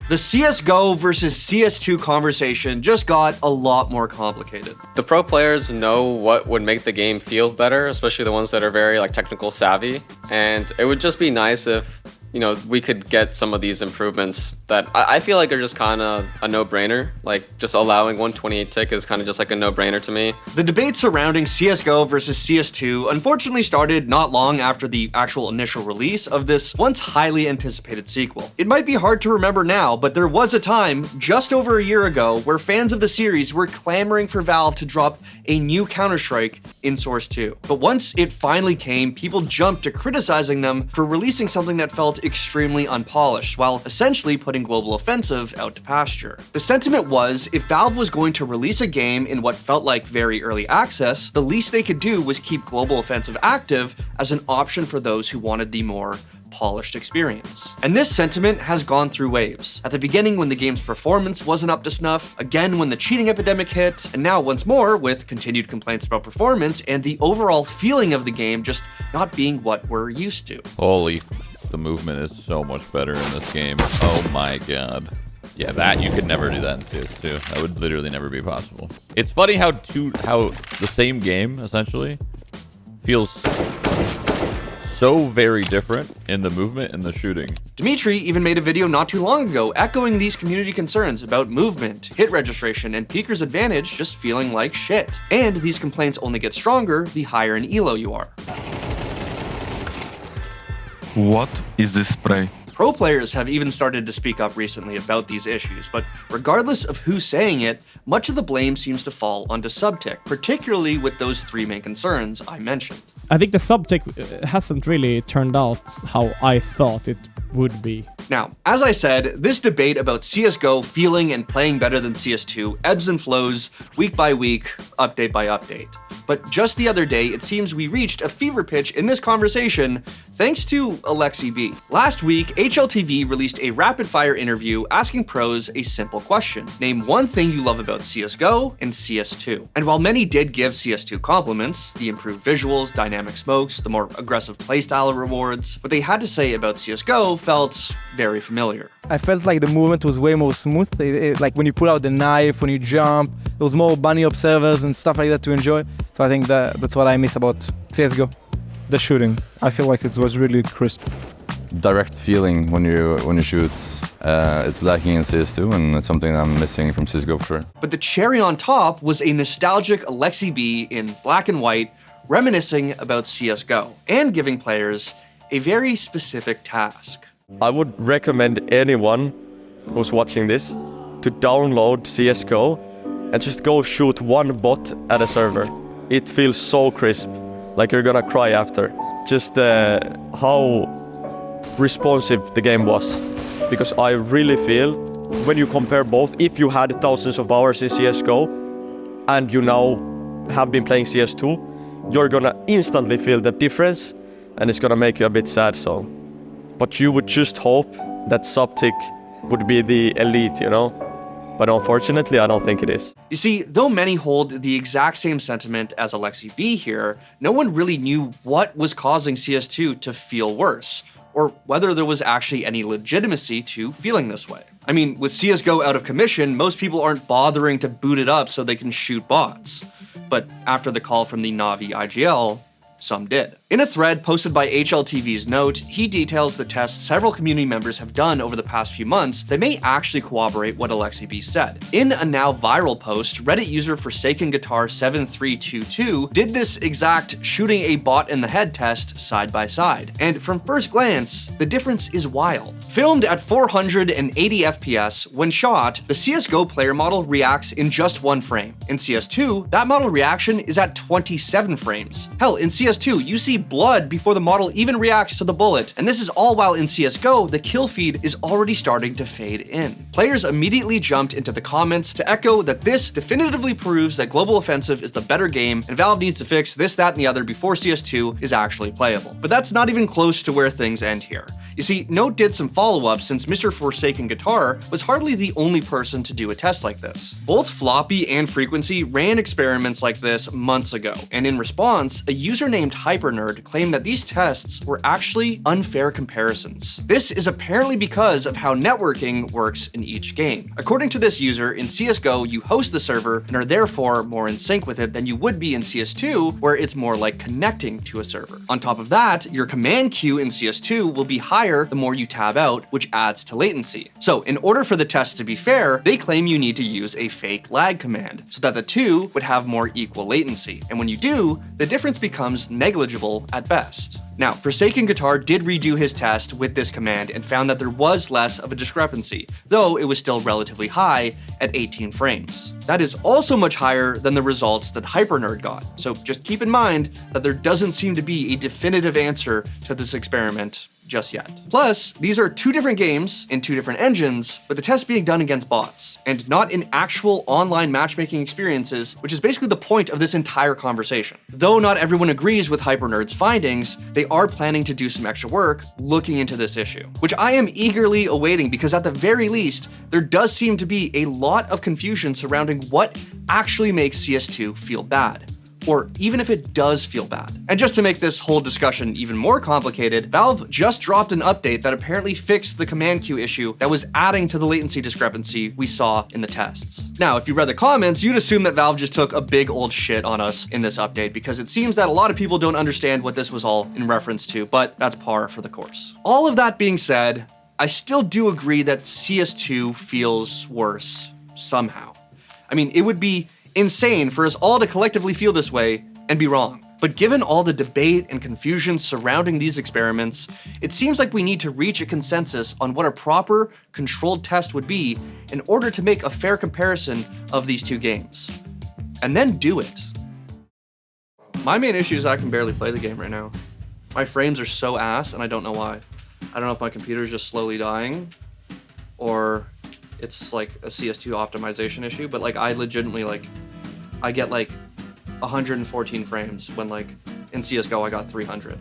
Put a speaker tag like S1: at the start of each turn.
S1: The CSGO versus CS2 conversation just got a lot more complicated.
S2: The pro players know what would make the game feel better, especially the ones that are very technical savvy. And it would just be nice if, we could get some of these improvements that I feel like are just kind of a no-brainer. Just allowing 128 tick is kind of just a no-brainer to me.
S1: The debate surrounding CSGO versus CS2 unfortunately started not long after the actual initial release of this once highly anticipated sequel. It might be hard to remember now, but there was a time, just over a year ago, where fans of the series were clamoring for Valve to drop a new Counter-Strike in Source 2. But once it finally came, people jumped to criticizing them for releasing something that felt extremely unpolished, while essentially putting Global Offensive out to pasture. The sentiment was, if Valve was going to release a game in what felt like very early access, the least they could do was keep Global Offensive active as an option for those who wanted the more polished experience. And this sentiment has gone through waves. At the beginning, when the game's performance wasn't up to snuff, again when the cheating epidemic hit, and now once more with continued complaints about performance and the overall feeling of the game just not being what we're used to.
S3: Holy, the movement is so much better in this game. Oh my god. Yeah, that you could never do that in CS2. That would literally never be possible. It's funny how the same game essentially feels so very different in the movement and the shooting.
S1: Dimitri even made a video not too long ago echoing these community concerns about movement, hit registration, and Peeker's advantage just feeling like shit. And these complaints only get stronger the higher in elo you are.
S4: What is this spray?
S1: Pro players have even started to speak up recently about these issues, but regardless of who's saying it, much of the blame seems to fall onto Subtick, particularly with those three main concerns I mentioned.
S5: I think the Subtick hasn't really turned out how I thought it would be.
S1: Now, as I said, this debate about CSGO feeling and playing better than CS2 ebbs and flows week by week, update by update. But just the other day, it seems we reached a fever pitch in this conversation thanks to Alexi B. Last week, HLTV released a rapid-fire interview asking pros a simple question. Name one thing you love about CSGO and CS2. And while many did give CS2 compliments, the improved visuals, dynamic smokes, the more aggressive playstyle rewards, what they had to say about CSGO felt very familiar.
S6: I felt like the movement was way more smooth. Like when you pull out the knife, when you jump, there was more bunny observers and stuff like that to enjoy. So I think that's what I miss about CSGO. The shooting. I feel like it was really crisp.
S7: Direct feeling when you shoot. It's lacking in CS2, and it's something I'm missing from CSGO for sure.
S1: But the cherry on top was a nostalgic Alexi B in black and white, reminiscing about CSGO, and giving players a very specific task.
S8: I would recommend anyone who's watching this to download CSGO and just go shoot one bot at a server. It feels so crisp, like you're gonna cry after. Just how responsive the game was. Because I really feel, when you compare both, if you had thousands of hours in CSGO and you now have been playing CS2, you're gonna instantly feel the difference, and it's gonna make you a bit sad. But you would just hope that Subtick would be the elite, But unfortunately, I don't think it is.
S1: You see, though many hold the exact same sentiment as Alexi B here, no one really knew what was causing CS2 to feel worse, or whether there was actually any legitimacy to feeling this way. I mean, with CSGO out of commission, most people aren't bothering to boot it up so they can shoot bots. But after the call from the Na'Vi IGL, some did. In a thread posted by HLTV's Note, he details the tests several community members have done over the past few months that may actually corroborate what Alexi B said. In a now viral post, Reddit user Forsaken Guitar 7322 did this exact shooting a bot in the head test side by side. And from first glance, the difference is wild. Filmed at 480 FPS, when shot, the CSGO player model reacts in just 1 frame. In CS2, that model reaction is at 27 frames. Hell, in CS2, you see blood before the model even reacts to the bullet, and this is all while in CSGO, the kill feed is already starting to fade in. Players immediately jumped into the comments to echo that this definitively proves that Global Offensive is the better game, and Valve needs to fix this, that, and the other before CS2 is actually playable. But that's not even close to where things end here. You see, Note did some follow-up since Mr. Forsaken Guitar was hardly the only person to do a test like this. Both Floppy and Frequency ran experiments like this months ago, and in response, a user named named HyperNerd claimed that these tests were actually unfair comparisons. This is apparently because of how networking works in each game. According to this user, in CSGO, you host the server and are therefore more in sync with it than you would be in CS2, where it's more like connecting to a server. On top of that, your command queue in CS2 will be higher the more you tab out, which adds to latency. So in order for the test to be fair, they claim you need to use a fake lag command so that the two would have more equal latency. And when you do, the difference becomes negligible at best. Now, Forsaken Guitar did redo his test with this command and found that there was less of a discrepancy, though it was still relatively high at 18 frames. That is also much higher than the results that HyperNerd got, so just keep in mind that there doesn't seem to be a definitive answer to this experiment just yet. Plus, these are two different games in two different engines, with the test being done against bots, and not in actual online matchmaking experiences, which is basically the point of this entire conversation. Though not everyone agrees with HyperNerd's findings, they are planning to do some extra work looking into this issue, which I am eagerly awaiting because at the very least, there does seem to be a lot of confusion surrounding what actually makes CS2 feel bad, or even if it does feel bad. And just to make this whole discussion even more complicated, Valve just dropped an update that apparently fixed the command queue issue that was adding to the latency discrepancy we saw in the tests. Now, if you read the comments, you'd assume that Valve just took a big old shit on us in this update because it seems that a lot of people don't understand what this was all in reference to, but that's par for the course. All of that being said, I still do agree that CS2 feels worse somehow. I mean, it would be insane for us all to collectively feel this way and be wrong. But given all the debate and confusion surrounding these experiments, it seems like we need to reach a consensus on what a proper, controlled test would be in order to make a fair comparison of these two games. And then do it. My main issue is I can barely play the game right now. My frames are so ass and I don't know why. I don't know if my computer is just slowly dying or it's like a CS2 optimization issue, but like I legitimately I get like 114 frames when like in CSGO I got 300.